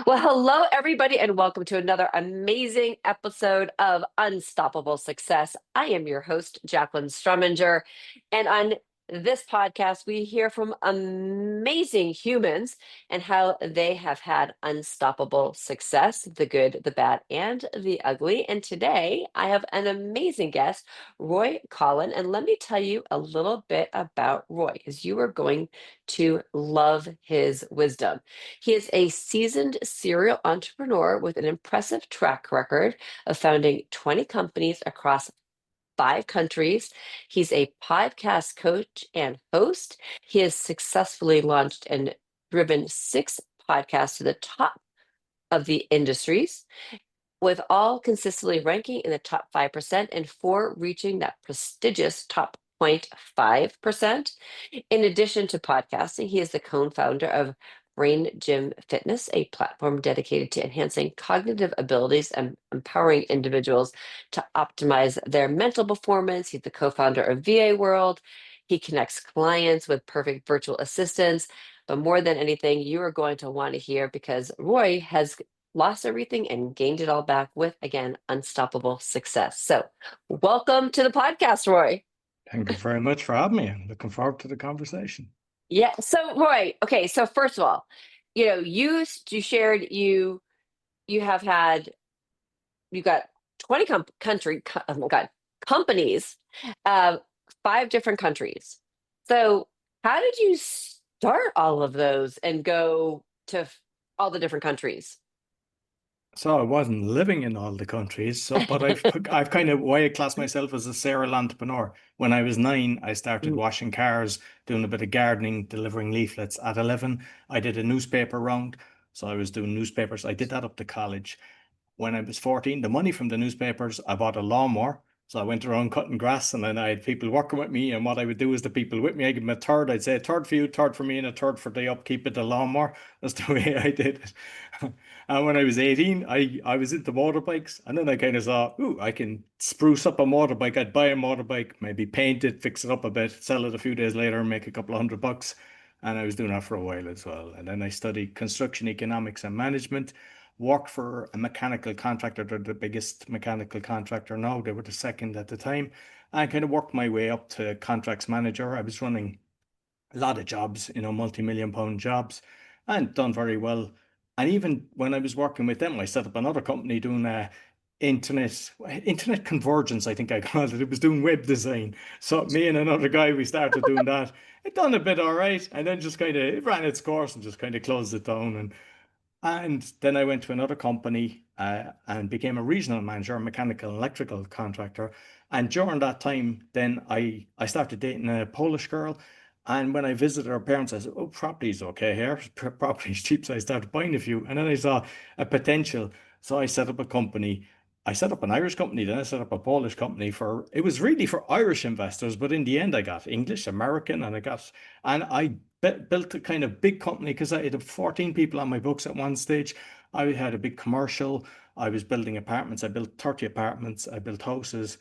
Well, hello, everybody, and welcome to another amazing episode of Unstoppable Success. I am your host, Jacqueline Strumminger. And on this podcast, we hear from amazing humans and how they have had unstoppable success, the good, the bad, and the ugly. And today, I have an amazing guest, Roy Collin. And let me tell you a little bit about Roy, because you are going to love his wisdom. He is a seasoned serial entrepreneur with an impressive track record of founding 20 companies across 5 countries. He's a podcast coach and host. He has successfully launched and driven 6 podcasts to the top of the industries, with all consistently ranking in the top 5% and 4 reaching that prestigious top 0.5%. In addition to podcasting, he is the co-founder of Brain Gym Fitness, a platform dedicated to enhancing cognitive abilities and empowering individuals to optimize their mental performance. He's the co-founder of VA World. He connects clients with perfect virtual assistants. But more than anything, you are going to want to hear because Roy has lost everything and gained it all back with, again, unstoppable success. So, welcome to the podcast, Roy. Thank you very much for having me. I'm looking forward to the conversation. Yeah. So, Roy, okay. So, first of all, you shared you have had you got 20 oh my God, companies, uh, 5 different countries. So, how did you start all of those and go to all the different countries? So I wasn't living in all the countries, but I've kind of why I class myself as a serial entrepreneur. When I was 9, I started Mm. washing cars, doing a bit of gardening, delivering leaflets. At 11, I did a newspaper round, so I was doing newspapers. I did that up to college. When I was 14, the money from the newspapers, I bought a lawnmower. So I went around cutting grass, and then I had people working with me. And what I would do is the people with me, I give them a third. I'd say a third for you, third for me, and a third for the upkeep of the lawnmower. That's the way I did it. And when I was 18, I was into motorbikes. And then I kind of saw, ooh, I can spruce up a motorbike. I'd buy a motorbike, maybe paint it, fix it up a bit, sell it a few days later, and make a couple of $100. And I was doing that for a while as well. And then I studied construction economics and management, worked for a mechanical contractor. They're the biggest mechanical contractor now. They were the second at the time. I kind of worked my way up to contracts manager. I was running a lot of jobs, multi-million pound jobs, and done very well. And even when I was working with them, I set up another company doing internet convergence, I think I called it. It was doing web design. So me and another guy, we started doing that. It done a bit all right, and then just kind of it ran its course and just kind of closed it down. And then I went to another company and became a regional manager, a mechanical and electrical contractor. And during that time, then I started dating a Polish girl. And when I visited her parents, I said, "Oh, property's okay here. Property's cheap." So I started buying a few. And then I saw a potential. So I set up a company. I set up an Irish company, then I set up a Polish company it was really for Irish investors, but in the end I got English, American, and I built a kind of big company because I had 14 people on my books at one stage. I had a big commercial. I was building apartments. I built 30 apartments. I built houses,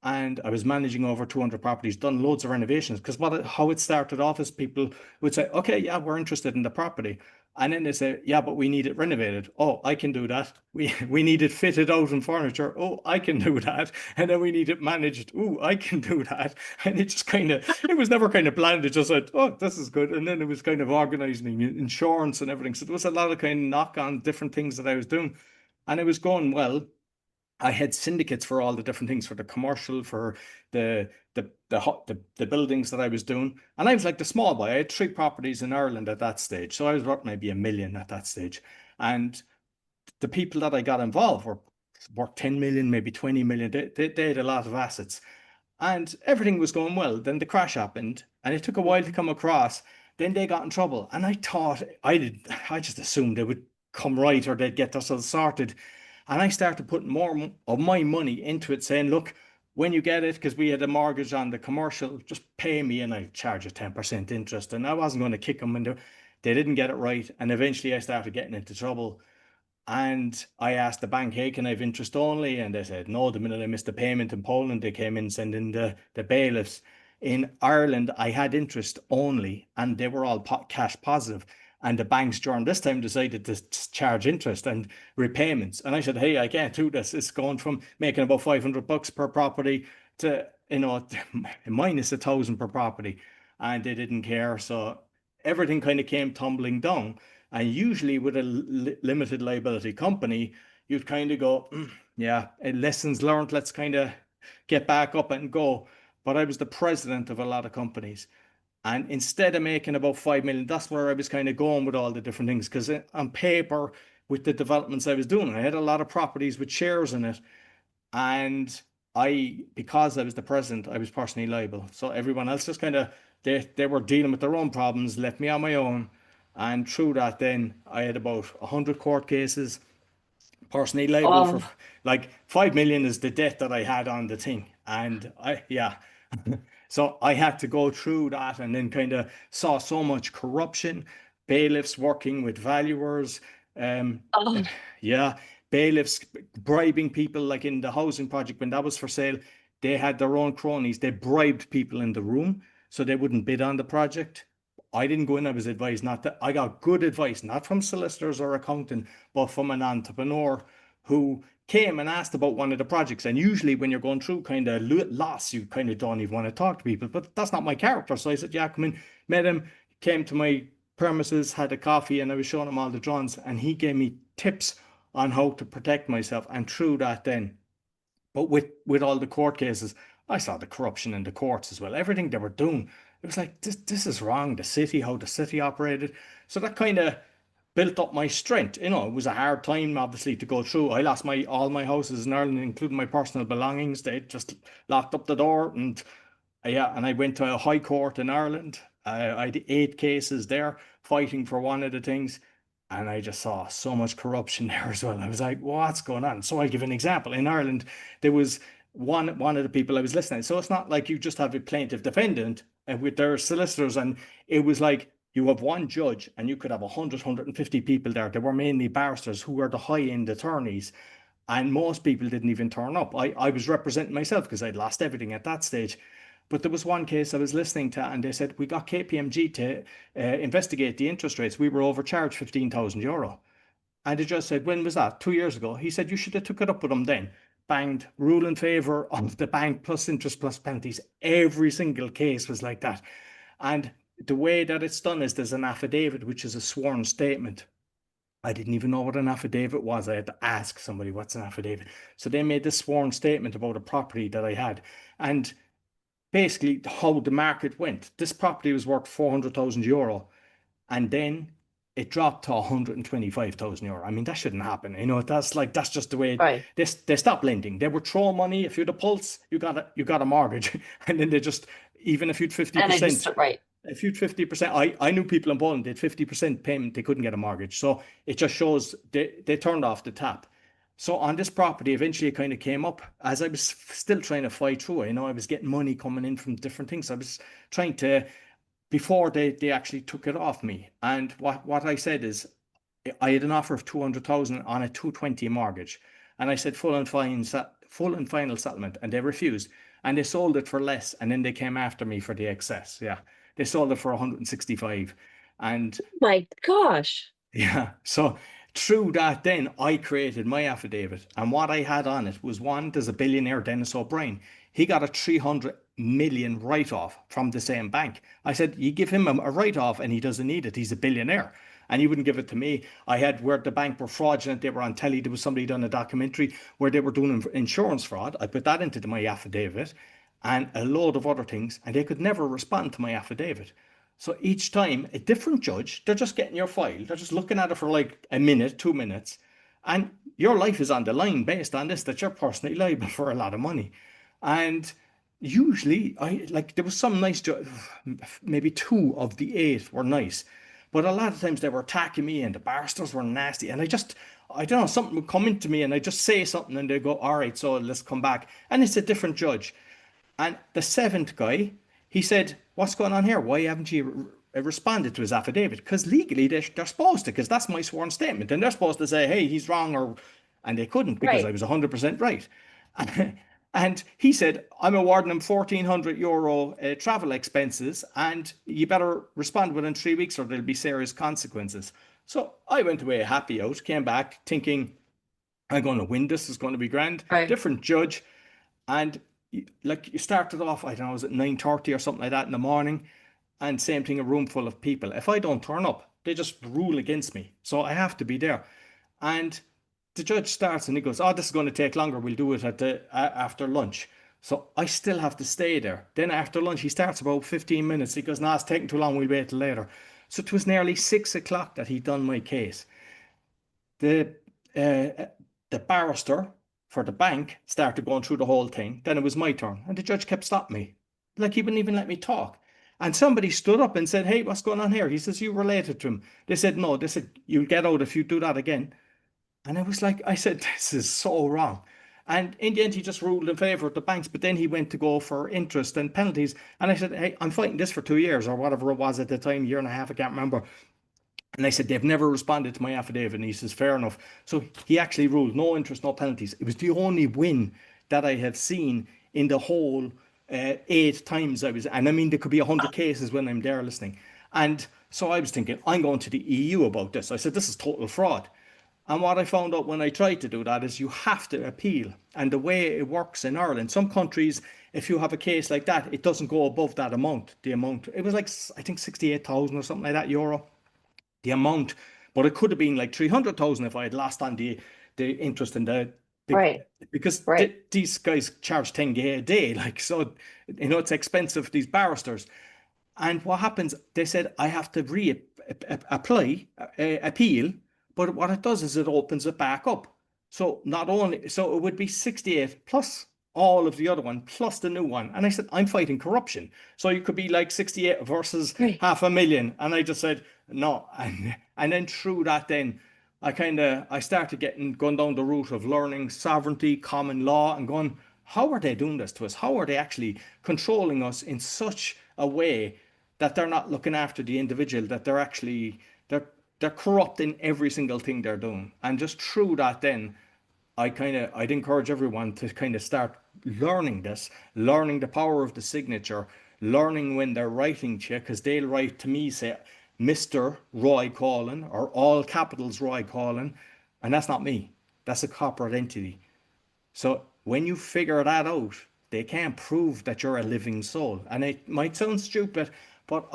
and I was managing over 200 properties, done loads of renovations. Because how it started off is people would say, okay, yeah, we're interested in the property. And then they say, yeah, but we need it renovated. Oh, I can do that. We need it fitted out in furniture. Oh, I can do that. And then we need it managed. Oh, I can do that. And it was never kind of planned. It just said, oh, this is good. And then it was kind of organizing insurance and everything. So there was a lot of kind of knock on different things that I was doing. And it was going well. I had syndicates for all the different things, for the commercial, for the buildings that I was doing. And I was like the small boy. I had 3 properties in Ireland at that stage. So I was worth maybe 1 million at that stage. And the people that I got involved were worth 10 million, maybe 20 million. They had a lot of assets. And everything was going well. Then the crash happened, and it took a while to come across. Then they got in trouble. And I just assumed they would come right, or they'd get themselves sorted. And I started putting more of my money into it, saying, look, when you get it, because we had a mortgage on the commercial, just pay me and I'll charge you 10% interest. And I wasn't going to kick them into they didn't get it right. And eventually I started getting into trouble. And I asked the bank, hey, can I have interest only? And they said, no, the minute I missed a payment in Poland, they came in sending the bailiffs. In Ireland, I had interest only, and they were all cash positive. And the banks during this time decided to charge interest and repayments. And I said, hey, I can't do this. It's going from making about $500 per property to, minus 1,000 per property. And they didn't care. So everything kind of came tumbling down. And usually with a limited liability company, you'd kind of go, yeah, lessons learned. Let's kind of get back up and go. But I was the president of a lot of companies. And instead of making about 5 million, that's where I was kind of going with all the different things. Because on paper, with the developments I was doing, I had a lot of properties with shares in it. And because I was the president, I was personally liable. So everyone else just kind of, they were dealing with their own problems, left me on my own. And through that, then I had about 100 court cases, personally liable for Oh, like 5 million is the debt that I had on the thing. And yeah. So I had to go through that and then kind of saw so much corruption, bailiffs working with valuers, um, oh, yeah, bailiffs bribing people like in the housing project when that was for sale, they had their own cronies. They bribed people in the room so they wouldn't bid on the project. I didn't go in, I was advised not to. I got good advice, not from solicitors or accountant, but from an entrepreneur who came and asked about one of the projects. And usually, when you're going through kind of loss, you kind of don't even want to talk to people. But that's not my character. So I said, yeah, come in, met him, came to my premises, had a coffee, and I was showing him all the drawings. And he gave me tips on how to protect myself. And through that, then, but with all the court cases, I saw the corruption in the courts as well. Everything they were doing, it was like this is wrong. The city, how the city operated. So that kind of built up my strength. It was a hard time, obviously, to go through. I lost my all my houses in Ireland, including my personal belongings. They just locked up the door, and yeah, and I went to a high court in Ireland. I had 8 cases there, fighting for one of the things, and I just saw so much corruption there as well. I was like, what's going on? So I'll give an example. In Ireland, there was one of the people I was listening. So it's not like you just have a plaintiff defendant with their solicitors, and it was like you have one judge and you could have 150 people there. They were mainly barristers who were the high-end attorneys, and most people didn't even turn up. I was representing myself because I'd lost everything at that stage. But there was one case I was listening to, and they said we got KPMG to investigate the interest rates. We were overcharged €15,000. And the judge said, when was that? 2 years ago. He said, you should have took it up with them then. Banged, rule in favor of the bank plus interest plus penalties. Every single case was like that. And the way that it's done is there's an affidavit, which is a sworn statement. I didn't even know what an affidavit was. I had to ask somebody, what's an affidavit? So they made this sworn statement about a property that I had. And basically how the market went. This property was worth €400,000, and then it dropped to €125,000. I mean, that shouldn't happen. That's just the way right. they stopped lending. They would throw money. If you had a pulse, you got a mortgage. And then they just, even if you'd And I just, 50%, right. if you'd 50%, I knew people in Poland, they had 50% payment, they couldn't get a mortgage. So it just shows they turned off the tap. So on this property, eventually it kind of came up as I was still trying to fight through it. I was getting money coming in from different things. I was trying to, before they actually took it off me. And what I said is, I had an offer of 200,000 on a 220 mortgage. And I said full and final settlement, and they refused. And they sold it for less. And then they came after me for the excess. Yeah. They sold it for 165. And My gosh. yeah. So through that, then I created my affidavit. And what I had on it was one, there's a billionaire, Dennis O'Brien. He got a 300 million write off from the same bank. I said, you give him a write off and he doesn't need it. He's a billionaire. And he wouldn't give it to me. I had where the bank were fraudulent. They were on telly. There was somebody done a documentary where they were doing insurance fraud. I put that into my affidavit and a load of other things. And they could never respond to my affidavit. So each time, a different judge, they're just getting your file. They're just looking at it for like a minute, 2 minutes. And your life is on the line based on this, that you're personally liable for a lot of money. And usually, there was some nice, maybe 2 of the 8 were nice. But a lot of times they were attacking me and the barristers were nasty. And I don't know, something would come into me and I just say something and they go, all right, so let's come back. And it's a different judge. And the seventh guy, he said, what's going on here? Why haven't you responded to his affidavit? Because legally they're supposed to, because that's my sworn statement. And they're supposed to say, hey, he's wrong, and they couldn't because I Right. was 100% right. And he said, I'm awarding him €1,400 travel expenses, and you better respond within 3 weeks or there'll be serious consequences. So I went away happy out, came back thinking, I'm going to win this, is going to be grand. Right. Different judge. And like you started off, I don't know, it was at 9:30 or something like that in the morning. And same thing, a room full of people. If I don't turn up, they just rule against me. So I have to be there. And the judge starts and he goes, "Oh, this is going to take longer. We'll do it at the after lunch." So I still have to stay there. Then after lunch, he starts about 15 minutes. He goes, "No, it's taking too long. We'll wait till later." So it was nearly 6 o'clock that he'd done my case. The uh, the barrister for the bank started going through the whole thing. Then it was my turn, and the judge kept stopping me, like he wouldn't even let me talk. And somebody stood up and said, "Hey, what's going on here?" He says, "You related to him?" They said, "No." They said, "You'll get out if you do that again." And I was like, I said, "This is so wrong." And in the end, he just ruled in favor of the banks, but then he went to go for interest and penalties. And I said, "Hey, I'm fighting this for 2 years or whatever it was at the time, year and a half, I can't remember." And I said, "They've never responded to my affidavit." And he says, "Fair enough." So he actually ruled no interest, no penalties. It was the only win that I have seen in the whole 8 times I was. And I mean, there could be 100 cases when I'm there listening. And so I was thinking, I'm going to the EU about this. I said, "This is total fraud." And what I found out when I tried to do that is you have to appeal. And the way it works in Ireland, some countries, if you have a case like that, it doesn't go above that amount. The amount, it was like, I think 68,000 or something like that euro, the amount, but it could have been like 300,000 if I had lost on the interest in the big, Right. because Right. these guys charge 10K a day, like, so it's expensive, these barristers. And what happens, they said I have to apply, appeal, but what it does is it opens it back up. So not only, so it would be 68 plus all of the other one, plus the new one. And I said, I'm fighting corruption. So you could be like 68 versus Right. 500,000. And I just said, no. And then through that, then I started going down the route of learning sovereignty, common law, and going, how are they doing this to us? How are they actually controlling us in such a way that they're not looking after the individual, that they're they're corrupting every single thing they're doing. And just through that, then I'd encourage everyone to kind of start learning this, learning the power of the signature, learning when they're writing to you, because they'll write to me, say, Mr. Roy Coughlan, or all capitals Roy Coughlan, and that's not me. That's a corporate entity. So when you figure that out, they can't prove that you're a living soul. And it might sound stupid, but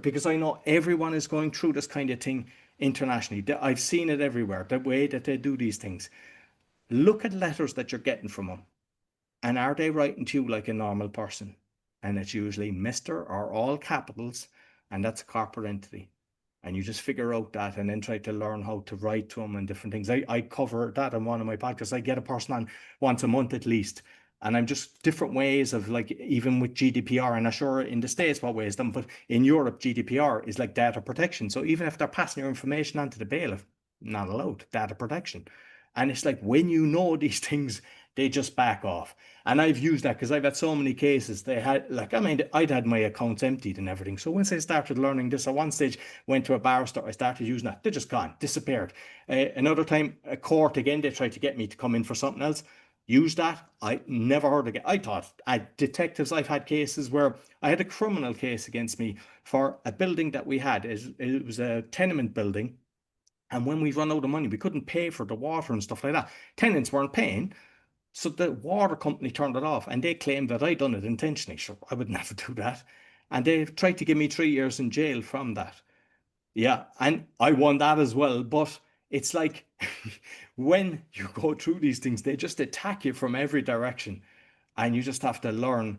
because I know everyone is going through this kind of thing internationally. I've seen it everywhere, the way that they do these things. Look at letters that you're getting from them. And are they writing to you like a normal person? And it's usually Mr. or all capitals, and that's a corporate entity. And you just figure out that and then try to learn how to write to them and different things. I cover that in one of my podcasts. I get a person on once a month at least. And I'm just different ways of, like, even with GDPR, and I'm sure in the States what ways them, but in Europe, GDPR is like data protection. So even if they're passing your information on to the bailiff, not allowed, data protection. And it's like when you know these things, they just back off. And I've used that because I've had so many cases. They had, like, I mean, I'd had my accounts emptied and everything. So once I started learning this, at one stage, went to a barrister, I started using that. They're just gone, disappeared. Another time, a court again, they tried to get me to come in for something else. Use that. I never heard again. I thought, detectives, I've had cases where I had a criminal case against me for a building that we had. It was a tenement building. And when we run out of money, we couldn't pay for the water and stuff like that. Tenants weren't paying. So the water company turned it off, and they claimed that I'd done it intentionally. Sure, I would never do that. And they tried to give me 3 years in jail from that. Yeah, and I won that as well. But it's like when you go through these things, they just attack you from every direction. And you just have to learn,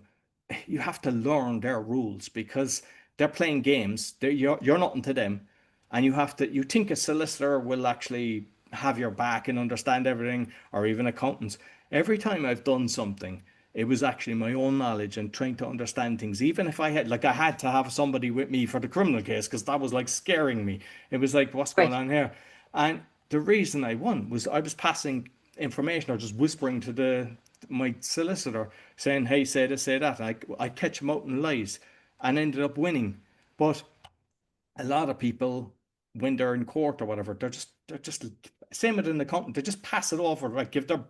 you have to learn their rules because they're playing games. You're nothing to them. And you think a solicitor will actually have your back and understand everything, or even accountants. Every time I've done something, it was actually my own knowledge and trying to understand things. Even if I had to have somebody with me for the criminal case because that was like scaring me. It was like, what's going Right. on here? And the reason I won was I was passing information or just whispering to the my solicitor saying, "Hey, say this, say that." And I catch him out in lies and ended up winning. But a lot of people, when they're in court or whatever, they're just Same with an accountant. They just pass it over, like give their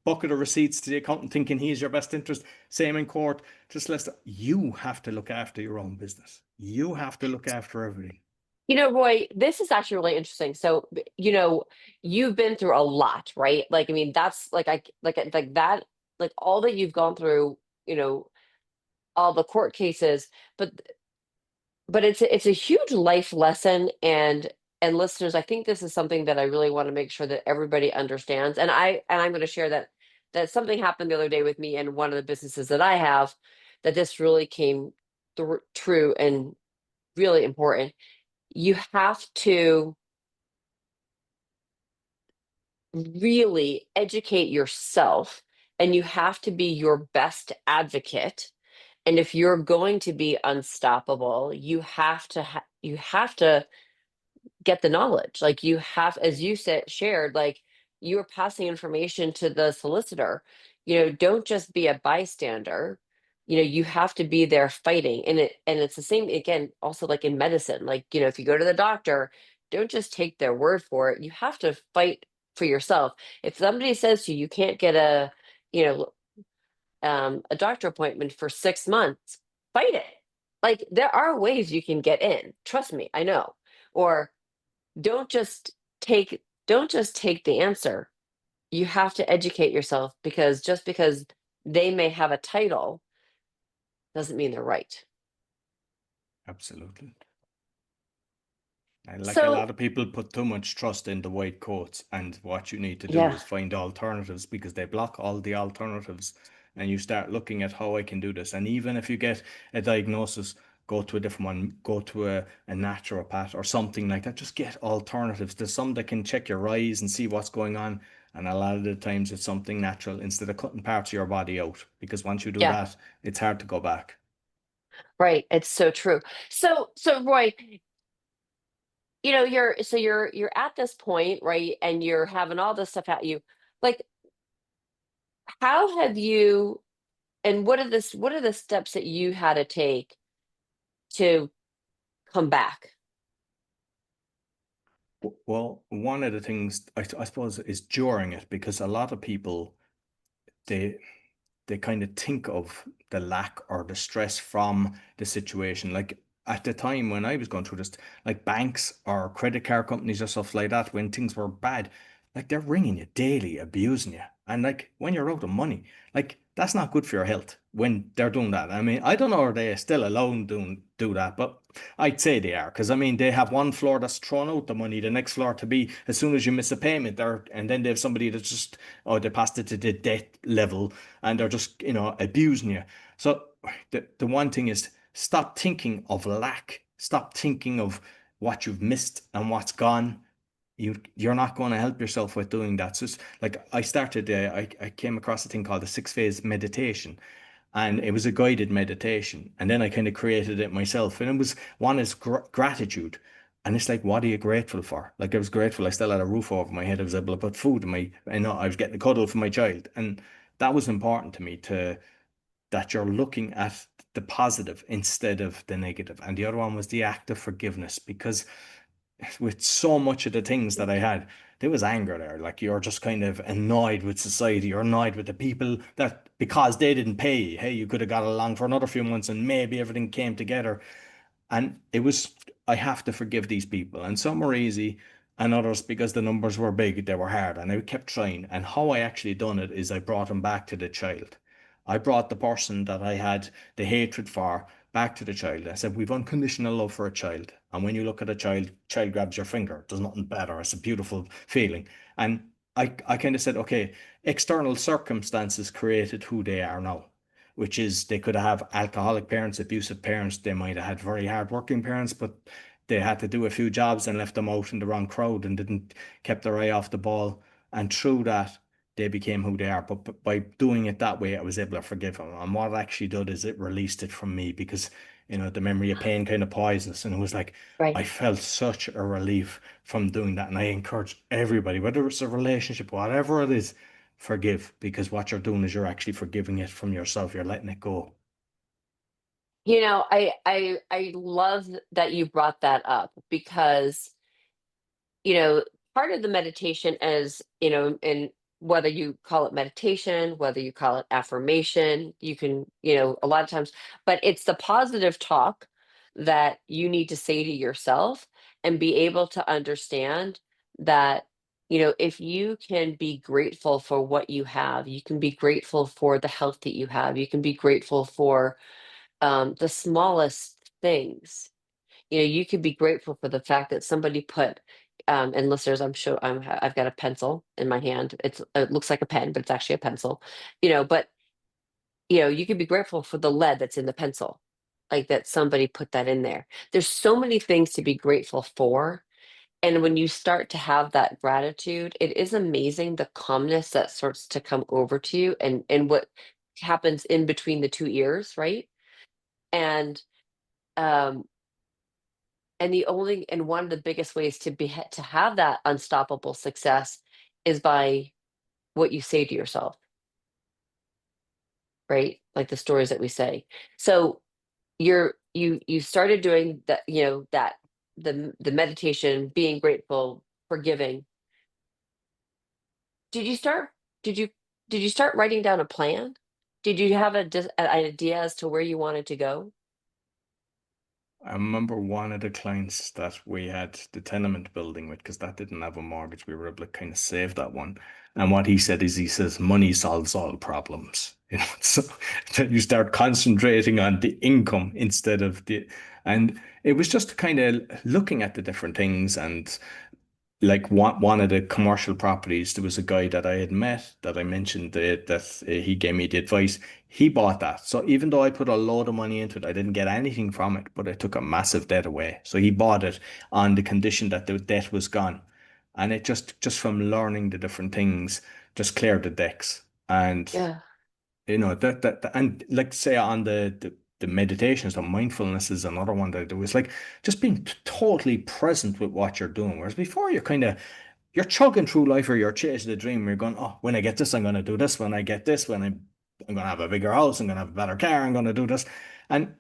bucket of receipts to the accountant thinking he is your best interest. Same in court. Just you have to look after your own business. You have to look after everything. Roy, this is actually really interesting. So, you've been through a lot, right? Like, I mean, that's like that, like all that you've gone through, you know, all the court cases, but it's a huge life lesson. And listeners, I think this is something that I really want to make sure that everybody understands. And I'm going to share that something happened the other day with me in one of the businesses that I have, that this really came true and really important. You have to really educate yourself, and you have to be your best advocate. And if you're going to be unstoppable, you have to get the knowledge. Like, you have, as you said, shared, like, you are passing information to the solicitor. Don't just be a bystander. You have to be there fighting. And it's the same again, also, like in medicine. Like, if you go to the doctor, don't just take their word for it. You have to fight for yourself. If somebody says to you, you can't get you know a doctor appointment for 6 months, fight it. Like, there are ways you can get in. Trust me, I know. Or don't just don't just take the answer. You have to educate yourself, because just because they may have a title doesn't mean they're right. Absolutely. And like a So, lot of people put too much trust in the white coats, and what you need to do yeah, is find alternatives because they block all the alternatives. And you start looking at how I can do this. And even if you get a diagnosis, go to a different one, go to a naturopath or something like that. Just get alternatives. There's some that can check your eyes and see what's going on. And a lot of the times it's something natural instead of cutting parts of your body out. Because once you do yeah, that, it's hard to go back. right. It's so true. So Roy, you're at this point, right? And you're having all this stuff at you. Like, how have you, and what are the steps that you had to take to come back? Well, one of the things I suppose is during it, because a lot of people they they kind of think of the lack or the stress from the situation. Like at the time when I was going through this, like banks or credit card companies or stuff like that, when things were bad, like they're ringing you daily, abusing you. And like when you're out of money, like that's not good for your health when they're doing that. I mean, I don't know, are they still alone doing do that, but I'd say they are, because I mean they have one floor that's thrown out the money, the next floor to be as soon as you miss a payment there, and then they have somebody that's just, oh, they passed it to the debt level, and they're just, abusing you. So the one thing is, stop thinking of lack. Stop thinking of what you've missed and what's gone. You're not going to help yourself with doing that. So it's like I started, I came across a thing called the 6 phase meditation, and it was a guided meditation. And then I kind of created it myself. And it was one is gratitude. And it's like, what are you grateful for? Like I was grateful I still had a roof over my head. I was able to put food in my, I was getting a cuddle for my child. And that was important to me, to that you're looking at the positive instead of the negative. And the other one was the act of forgiveness, because with so much of the things that I had, there was anger there. Like you're just kind of annoyed with society. You're annoyed with the people that because they didn't pay, hey, you could have got along for another few months and maybe everything came together. And it was, I have to forgive these people. And some were easy, and others, because the numbers were big, they were hard. And I kept trying. And how I actually done it is I brought him back to the child. I brought the person that I had the hatred for back to the child. I said, we've unconditional love for a child. And when you look at a child grabs your finger. There's nothing better. It's a beautiful feeling. And I kind of said, okay, external circumstances created who they are now, which is they could have alcoholic parents, abusive parents. They might have had very hard-working parents, but they had to do a few jobs and left them out in the wrong crowd and didn't kept their eye off the ball. And through that, they became who they are. But by doing it that way, I was able to forgive them. And what it actually did is it released it from me, because the memory of pain kind of poisons. And it was like Right. I felt such a relief from doing that. And I encourage everybody, whether it's a relationship, whatever it is, forgive, because what you're doing is you're actually forgiving it from yourself. You're letting it go. I love that you brought that up, because, you know, part of the meditation is, and whether you call it meditation, whether you call it affirmation, you can, a lot of times, but it's the positive talk that you need to say to yourself and be able to understand that, if you can be grateful for what you have, you can be grateful for the health that you have, you can be grateful for the smallest things. You could be grateful for the fact that somebody put, and listeners, I'm sure I've got a pencil in my hand. It looks like a pen, but it's actually a pencil. But you could be grateful for the lead that's in the pencil, like that somebody put that in there. There's so many things to be grateful for. And when you start to have that gratitude, it is amazing the calmness that starts to come over to you, and what happens in between the two ears, right? And um and one of the biggest ways to have that unstoppable success is by what you say to yourself, right? Like the stories that we say. So you started doing that, that the meditation, being grateful, forgiving. Did you start did you did you start writing down a plan? Did you have an idea as to where you wanted to go? I remember one of the clients that we had the tenement building with, because that didn't have a mortgage. We were able to kind of save that one. And what he said is, he says, money solves all problems. So then you start concentrating on the income instead of and it was just kind of looking at the different things. And like one of the commercial properties, there was a guy that I had met that I mentioned he gave me the advice. He bought that. So even though I put a load of money into it, I didn't get anything from it, but I took a massive debt away. So he bought it on the condition that the debt was gone. And it just from learning the different things, just cleared the decks. And Yeah. and like say on the meditations, the mindfulness is another one that I do. It's like just being totally present with what you're doing. Whereas before you're chugging through life, or you're chasing a dream. You're going, oh, when I get this, I'm going to do this. When I get this, I'm going to have a bigger house. I'm going to have a better car. I'm going to do this. And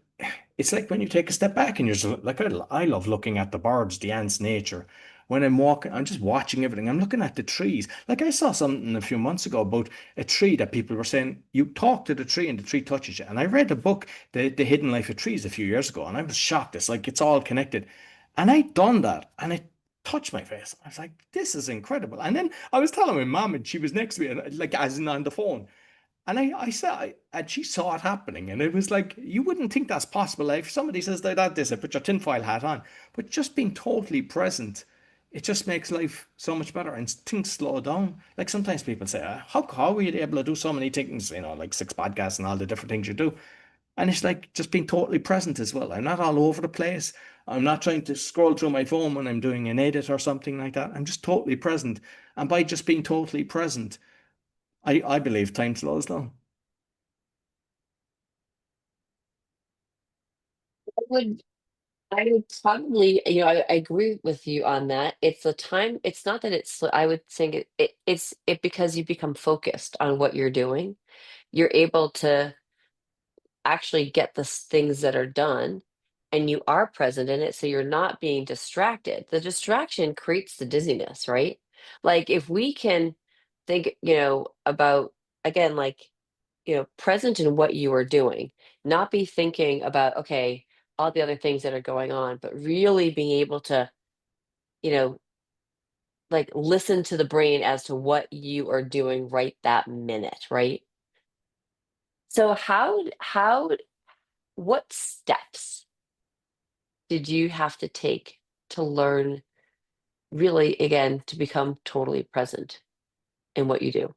it's like when you take a step back and you're just like, I love looking at the birds, the ants, nature. When I'm walking, I'm just watching everything. I'm looking at the trees. Like I saw something a few months ago about a tree that people were saying, you talk to the tree and the tree touches you. And I read a book, The Hidden Life of Trees, a few years ago, and I was shocked. It's like it's all connected. And I done that, and it touched my face. I was like, this is incredible. And then I was telling my mom, and she was next to me, and like as in on the phone. And I said, and she saw it happening, and it was like you wouldn't think that's possible. Like, if somebody says that, they say, put your tinfoil hat on. But just being totally present, it just makes life so much better, and things slow down. Like sometimes people say, how are you able to do so many things? Like six podcasts and all the different things you do. And it's like just being totally present as well. I'm not all over the place. I'm not trying to scroll through my phone when I'm doing an edit or something like that. I'm just totally present. And by just being totally present, I believe time slows down. I would I would probably, I agree with you on that. It's the time, it's not that I would think it's because you become focused on what you're doing. You're able to actually get the things that are done, and you are present in it. So you're not being distracted. The distraction creates the dizziness, right? Like if we can think, about, again, like, present in what you are doing, not be thinking about, okay, all the other things that are going on, but really being able to, you know, like listen to the brain as to what you are doing right that minute, right? So what steps did you have to take to learn, really, again, to become totally present in what you do?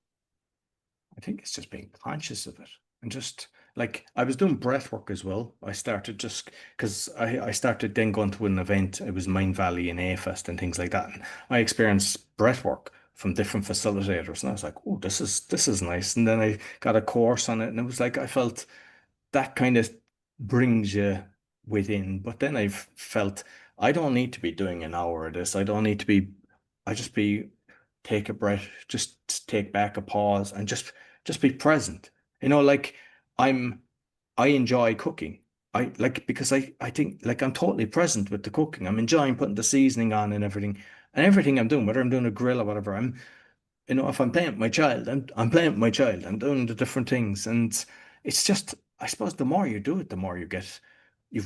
I think it's just being conscious of it, and just like I was doing breath work as well. I started just because I started then going to an event. It was Mind Valley and A-Fest and things like that. And I experienced breath work from different facilitators, and I was like, oh, this is nice. And then I got a course on it, and it was like I felt that kind of brings you within. But then I've felt I don't need to be doing an hour of this. I don't need to be, I just be take a breath, just take back a pause and just be present. Like I'm I enjoy cooking. I like because I think like I'm totally present with the cooking. I'm enjoying putting the seasoning on and everything. And everything I'm doing, whether I'm doing a grill or whatever, if I'm playing with my child, I'm playing with my child. I'm doing the different things, and it's just, I suppose, the more you do it, the more you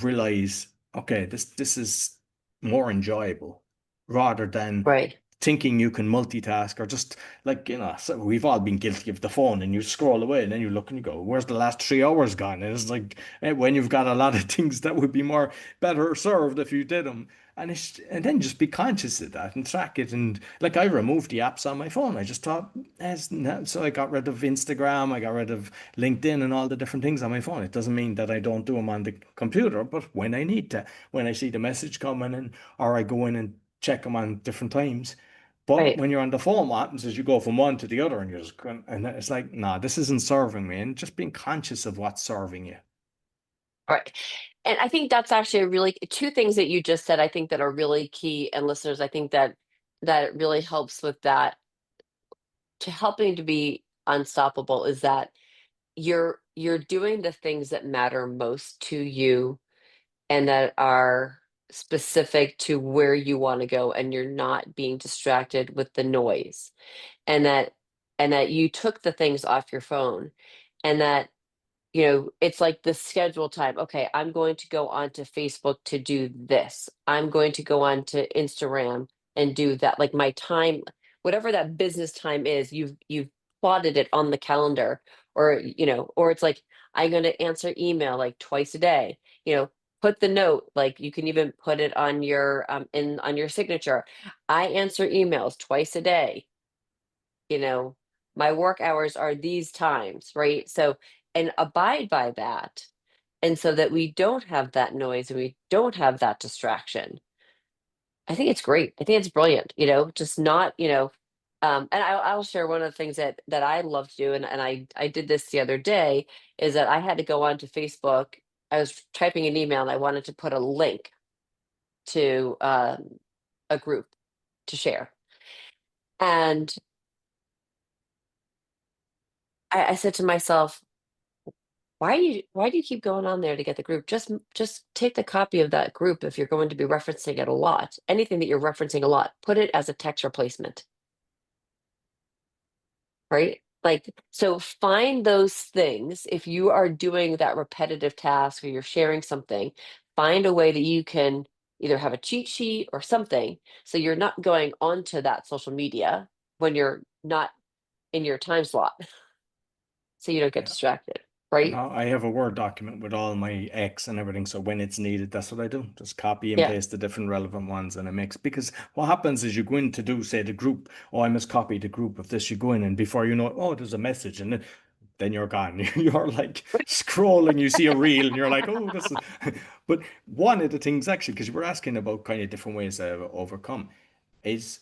realize, okay, this is more enjoyable, rather than Right. thinking you can multitask, or just like, so we've all been guilty of the phone, and you scroll away and then you look and you go, where's the last 3 hours gone? And it's like, when you've got a lot of things that would be more better served if you did them. And then just be conscious of that and track it. And like, I removed the apps on my phone. I just thought, so I got rid of Instagram, I got rid of LinkedIn and all the different things on my phone. It doesn't mean that I don't do them on the computer, but when I need to, when I see the message coming in, or I go in and check them on different times. But Right. when you're on the phone, what happens is you go from one to the other, and you're just going, and it's like, nah, this isn't serving me. And just being conscious of what's serving you. Right. And I think that's actually a really two things that you just said, I think that are really key. And listeners, I think that it really helps with that to helping to be unstoppable is that you're doing the things that matter most to you and that are specific to where you want to go, and you're not being distracted with the noise, and that you took the things off your phone, and that it's like the schedule time. Okay, I'm going to go onto Facebook to do this. I'm going to go on to Instagram and do that. Like my time, whatever that business time is, you've plotted it on the calendar, or or it's like I'm going to answer email like twice a day. Put the note, like you can even put it on your in on your signature. I answer emails twice a day. you know, my work hours are these times, right? So, and abide by that. And so that we don't have that noise and we don't have that distraction. I think it's great. I think it's brilliant, just not, and I'll share one of the things that I love to do. And I did this the other day is that I had to go onto Facebook. I was typing an email and I wanted to put a link to a group to share. And I said to myself, why do you keep going on there to get the group? Just take the copy of that group if you're going to be referencing it a lot. Anything that you're referencing a lot, put it as a text replacement, right? Like, so find those things. If you are doing that repetitive task or you're sharing something, find a way that you can either have a cheat sheet or something so you're not going onto that social media when you're not in your time slot so you don't get Yeah. distracted, right? No, I have a Word document with all my X and everything. So when it's needed, that's what I do. Just copy and Yeah. paste the different relevant ones and I mix. Because what happens is you go in to do, say, the group. Oh, I must copy the group of this. You go in, and before you know it, oh, there's a message. And then you're gone. You're like scrolling, you see a reel, and you're like, oh, this is. But one of the things, actually, because you were asking about kind of different ways to overcome, is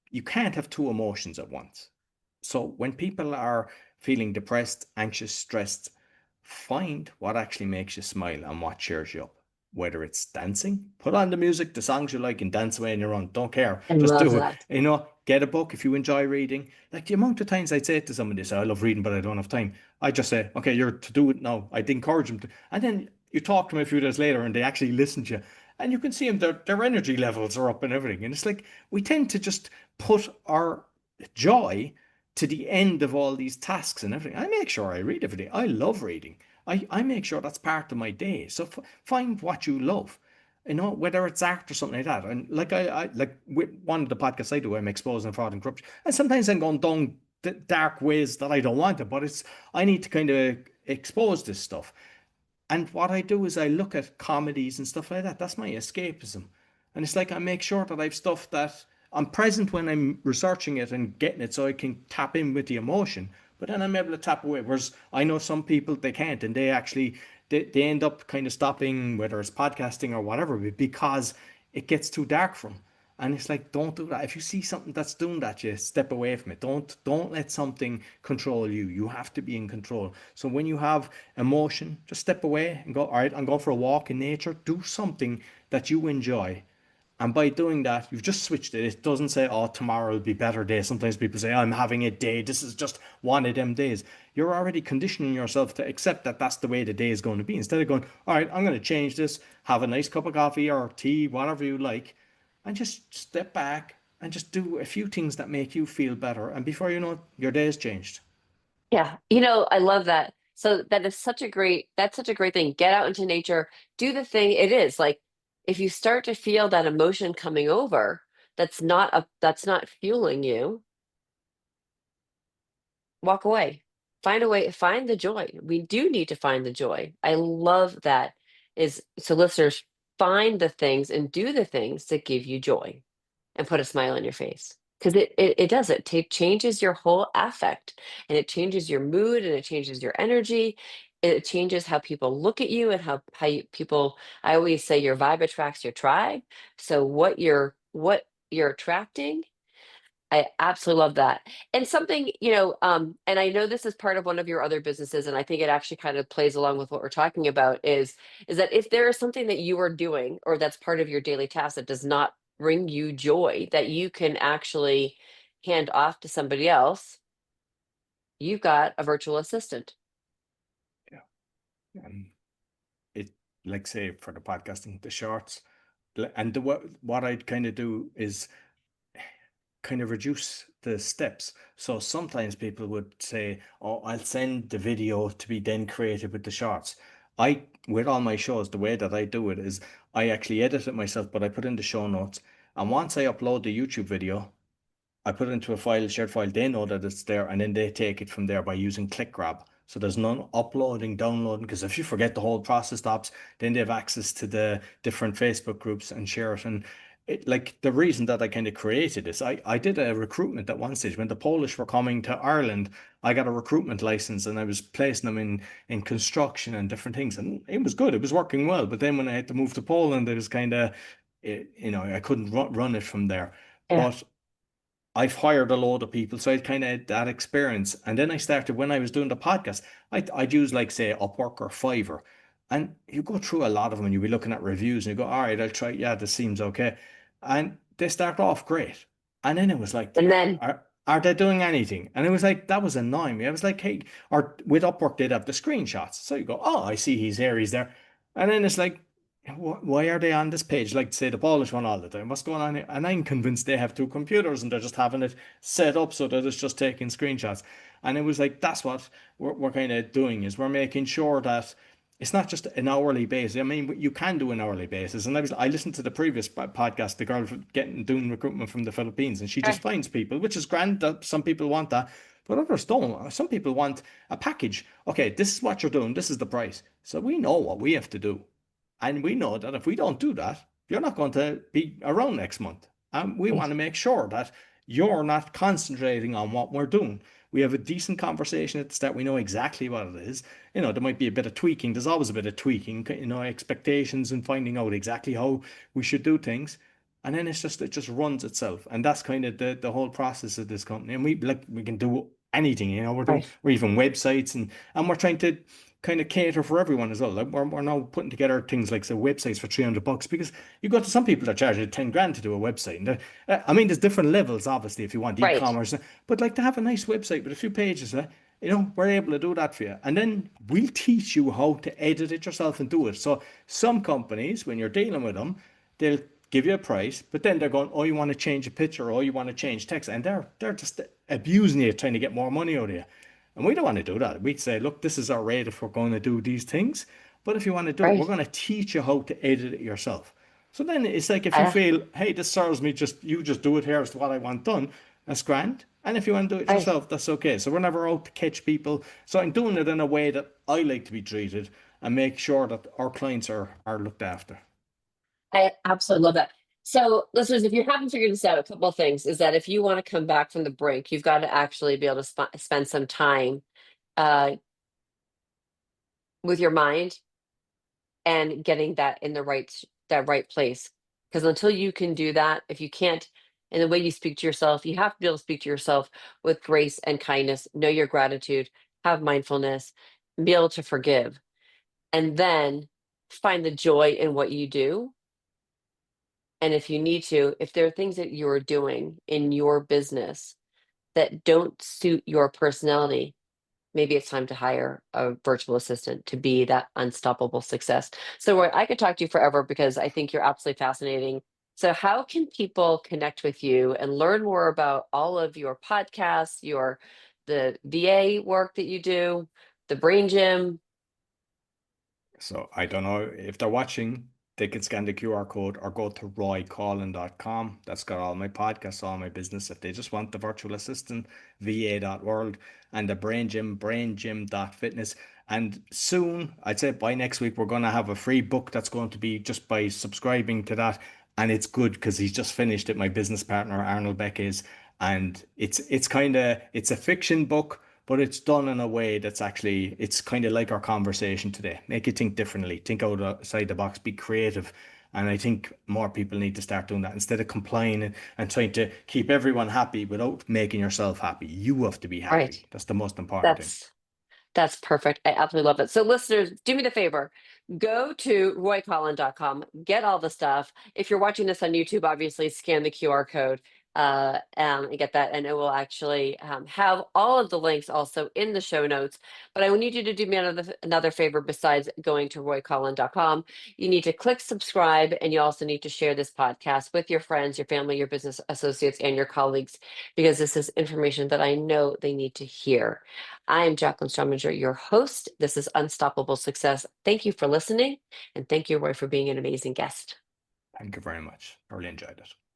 you can't have two emotions at once. So when people are feeling depressed, anxious, stressed, find what actually makes you smile and what cheers you up. Whether it's dancing, put on the music, the songs you like, and dance away on your own. Don't care. I Just love do it. that. Get a book if you enjoy reading. Like the amount of times I'd say to somebody, say, I love reading, but I don't have time. I just say, okay, you're to do it now. I'd encourage them to. And then you talk to them a few days later and they actually listen to you. And you can see them, their energy levels are up and everything. And it's like we tend to just put our joy to the end of all these tasks and everything. I make sure I read every day. I love reading. I make sure that's part of my day. So find what you love, whether it's art or something like that. And like I like with one of the podcasts I do, I'm exposing fraud and corruption. And sometimes I'm going down dark ways that I don't want to, but I need to kind of expose this stuff. And what I do is I look at comedies and stuff like that. That's my escapism. And it's like I make sure that I've stuff that I'm present when I'm researching it and getting it so I can tap in with the emotion. But then I'm able to tap away. Whereas I know some people they can't and they actually they end up kind of stopping, whether it's podcasting or whatever, because it gets too dark for them. And it's like, don't do that. If you see something that's doing that, you step away from it. Don't let something control you. You have to be in control. So when you have emotion, just step away and go, all right, I'm going for a walk in nature. Do something that you enjoy. And by doing that, you've just switched it. It doesn't say, oh, tomorrow will be a better day. Sometimes people say, I'm having a day. This is just one of them days. You're already conditioning yourself to accept that that's the way the day is going to be. Instead of going, all right, I'm going to change this, have a nice cup of coffee or tea, whatever you like, and just step back and just do a few things that make you feel better. And before you know it, your day has changed. Yeah, I love that. So that's such a great thing. Get out into nature, do the thing it is. Like if you start to feel that emotion coming over, that's not fueling you, walk away. Find a way, find the joy. We do need to find the joy. I love that is so listeners find the things and do the things that give you joy and put a smile on your face. Because it does changes your whole affect and it changes your mood and it changes your energy. It changes how people look at you and people, I always say your vibe attracts your tribe. So what you're attracting, I absolutely love that. And something, and I know this is part of one of your other businesses, and I think it actually kind of plays along with what we're talking about is that if there is something that you are doing or that's part of your daily task that does not bring you joy, that you can actually hand off to somebody else, you've got a virtual assistant. Yeah. And it, like say for the podcasting, the shorts, and what I'd kind of do is kind of reduce the steps. So sometimes people would say, "Oh, I'll send the video to be then created with the shorts." With all my shows, the way that I do it is I actually edit it myself, but I put in the show notes. And once I upload the YouTube video, I put it into a file, shared file. They know that it's there, and then they take it from there by using click grab. So there's none uploading, downloading, because if you forget, the whole process stops. Then they have access to the different Facebook groups and share it. And like the reason that I kind of created this, I did a recruitment at one stage when the Polish were coming to Ireland. I got a recruitment license and I was placing them in construction and different things, and it was good. It was working well. But then when I had to move to Poland, it was kind of, I couldn't run it from there. Yeah. But I've hired a load of people, so I kind of had that experience. And then I started when I was doing the podcast, I'd use like say Upwork or Fiverr, and you go through a lot of them and you'll be looking at reviews and you go, all right, I'll try. Yeah, this seems okay, and they start off great, and then it was like, And then, are they doing anything? And it was like that was annoying me. I was like, hey, or with Upwork they'd have the screenshots, so you go, oh, I see he's here, he's there, and then it's like, why are they on this page? Like say the Polish one all the time. What's going on here? And I'm convinced they have two computers and they're just having it set up so that it's just taking screenshots. And it was like that's what we're kind of doing is we're making sure that it's not just an hourly basis. I mean, you can do an hourly basis. And I listened to the previous podcast, the girl doing recruitment from the Philippines, and she just okay, finds people, which is grand. That some people want that, but others don't. Some people want a package. Okay, this is what you're doing. This is the price. So we know what we have to do. And we know that if we don't do that, you're not going to be around next month. And we want to make sure that you're not concentrating on what we're doing. We have a decent conversation at the start. We know exactly what it is. There might be a bit of tweaking. There's always a bit of tweaking, expectations and finding out exactly how we should do things. And then it just runs itself. And that's kind of the whole process of this company. And we can do anything, right, we're even websites and we're trying to kind of cater for everyone as well. Like we're now putting together things like say websites for $300 because you go to some people that charge you 10 grand to do a website. And I mean, there's different levels, obviously, if you want right, e-commerce, but like to have a nice website with a few pages, we're able to do that for you. And then we'll teach you how to edit it yourself and do it. So some companies, when you're dealing with them, they'll give you a price, but then they're going, oh, you want to change a picture, or you want to change text, and they're just abusing you, trying to get more money out of you. And we don't want to do that. We'd say, look, this is our rate if we're going to do these things. But if you want to do it, we're right. going to teach you how to edit it yourself. So then it's like if you Uh, feel, hey, this serves me, you just do it, here's what I want done, that's grand. And if you want to do it right. yourself, that's okay. So we're never out to catch people. So I'm doing it in a way that I like to be treated and make sure that our clients are looked after. I absolutely love that. So, listeners, if you haven't figured this out, a couple of things is that if you want to come back from the brink, you've got to actually be able to spend some time uh, with your mind and getting that in that right place. Because until you can do that, if you can't, in the way you speak to yourself, you have to be able to speak to yourself with grace and kindness. Know your gratitude, have mindfulness, be able to forgive, and then find the joy in what you do. And if you need to, if there are things that you're doing in your business that don't suit your personality, maybe it's time to hire a virtual assistant to be that unstoppable success. So Roy, I could talk to you forever because I think you're absolutely fascinating. So, how can people connect with you and learn more about all of your podcasts, the VA work that you do, the brain gym? So I don't know if they're watching, they can scan the QR code or go to roycoughlan.com. That's got all my podcasts, all my business. If they just want the virtual assistant, va.world, and the brain gym, braingym.fitness. And soon, I'd say by next week, we're going to have a free book that's going to be just by subscribing to that. And it's good because he's just finished it. My business partner, Arnold Beck, is, and it's a fiction book, but it's done in a way that's actually, it's kind of like our conversation today. Make you think differently, think outside the box, be creative. And I think more people need to start doing that instead of complying and trying to keep everyone happy without making yourself happy. You have to be Right. happy. That's the most important thing. That's That's perfect. I absolutely love it. So, listeners, do me the favor, go to roycollin.com, get all the stuff. If you're watching this on YouTube, obviously scan the QR code and get that, and it will actually have all of the links also in the show notes. But I need you to do me another favor besides going to roycollin.com. You need to click subscribe, and you also need to share this podcast with your friends, your family, your business associates, and your colleagues, because this is information that I know they need to hear. I am Jacqueline Strominger, your host. This is Unstoppable Success. Thank you for listening. And thank you, Roy, for being an amazing guest. Thank you very much. I really enjoyed it.